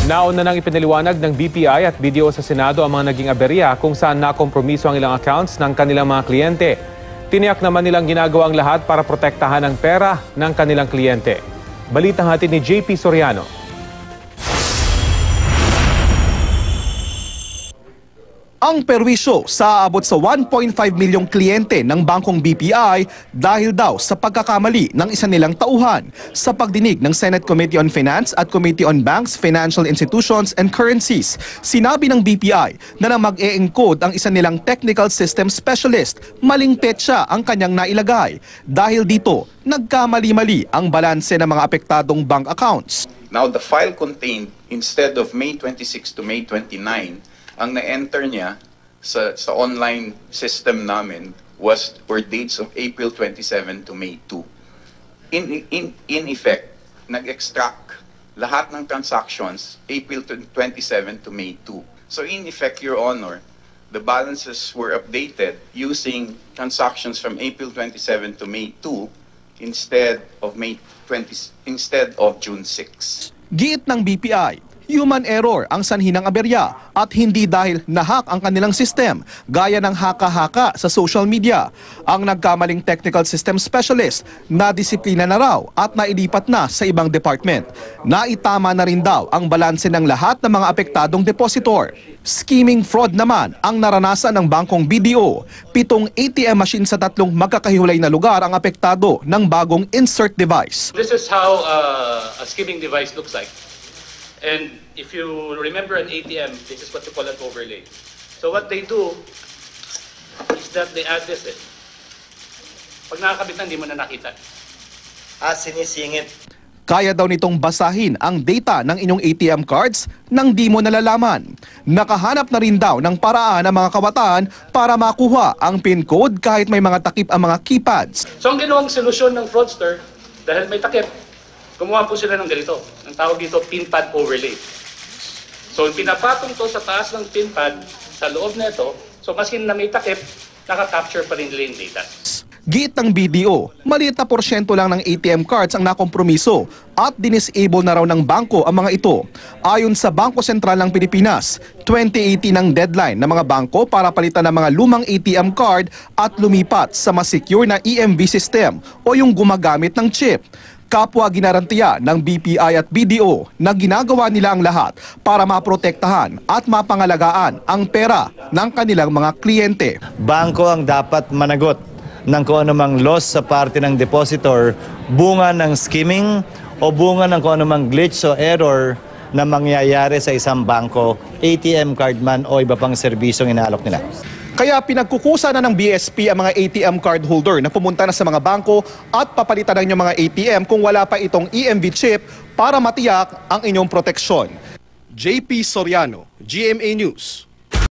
Nauna nang ipinaliwanag ng BPI at BDO sa Senado ang mga naging aberya kung saan nakompromiso ang ilang accounts ng kanilang mga kliyente. Tiniyak naman nilang ginagawa ang lahat para protektahan ang pera ng kanilang kliyente. Balitang hatid ni JP Soriano. Ang perwisyo sa aabot sa 1.5 milyong kliyente ng bangkong BPI dahil daw sa pagkakamali ng isa nilang tauhan sa pagdinig ng Senate Committee on Finance at Committee on Banks, Financial Institutions and Currencies. Sinabi ng BPI na mag-e-encode ang isa nilang technical system specialist, maling petsa ang kanyang nailagay. Dahil dito, nagkamali-mali ang balanse ng mga apektadong bank accounts. Now the file contained, instead of May 26 to May 29, ang na-enter niya sa online system namin were dates of April 27 to May 2. In effect, nag-extract lahat ng transactions April 27 to May 2. So in effect, Your Honor, the balances were updated using transactions from April 27 to May 2 instead of June 6. Giit ng BPI, human error ang sanhi ng aberya at hindi dahil nahack ang kanilang system gaya ng haka-haka sa social media. Ang nagkamaling technical system specialist na disiplina na raw at nailipat na sa ibang department. Naitama na rin daw ang balanse ng lahat ng mga apektadong depositor. Scheming fraud naman ang naranasan ng bangkong BDO. 7 ATM machine sa 3 magkakahiwalay na lugar ang apektado ng bagong insert device. This is how a skimming device looks like. And if you remember an ATM, this is what you call an overlay. So what they do is that they add this in. Pag nakakabit na, hindi mo na nakita. Sinisingit. Kaya daw nitong basahin ang data ng inyong ATM cards nang di mo nalalaman. Nakahanap na rin daw ng paraan ng mga kabataan para makuha ang PIN code kahit may mga takip ang mga keypads. So ang ginawang solusyon ng fraudster, dahil may takip, gumawa po sila ng ganito. Ang tawag dito, pin pad overlay. So, pinapatong to sa taas ng pin pad, sa loob na ito, so maskin na may takip, naka-capture pa rin nila yung data. Giit ng BDO, maliit na porsyento lang ng ATM cards ang nakompromiso at dinisable na raw ng bangko ang mga ito. Ayon sa Bangko Sentral ng Pilipinas, 2018 ang deadline ng mga bangko para palitan ng mga lumang ATM card at lumipat sa mas secure na EMV system o yung gumagamit ng chip. Kapwa ginarantiya ng BPI at BDO na ginagawa nila ang lahat para maprotektahan at mapangalagaan ang pera ng kanilang mga kliyente. Bangko ang dapat managot ng kung anumang loss sa parte ng depositor, bunga ng skimming o bunga ng kung anumang glitch o error na mangyayari sa isang bangko, ATM card man o iba pang serbisyong inaalok nila. Kaya pinagkukusa na ng BSP ang mga ATM card holder na pumunta na sa mga bangko at papalitan ng inyong mga ATM kung wala pa itong EMV chip para matiyak ang inyong proteksyon. JP Soriano, GMA News.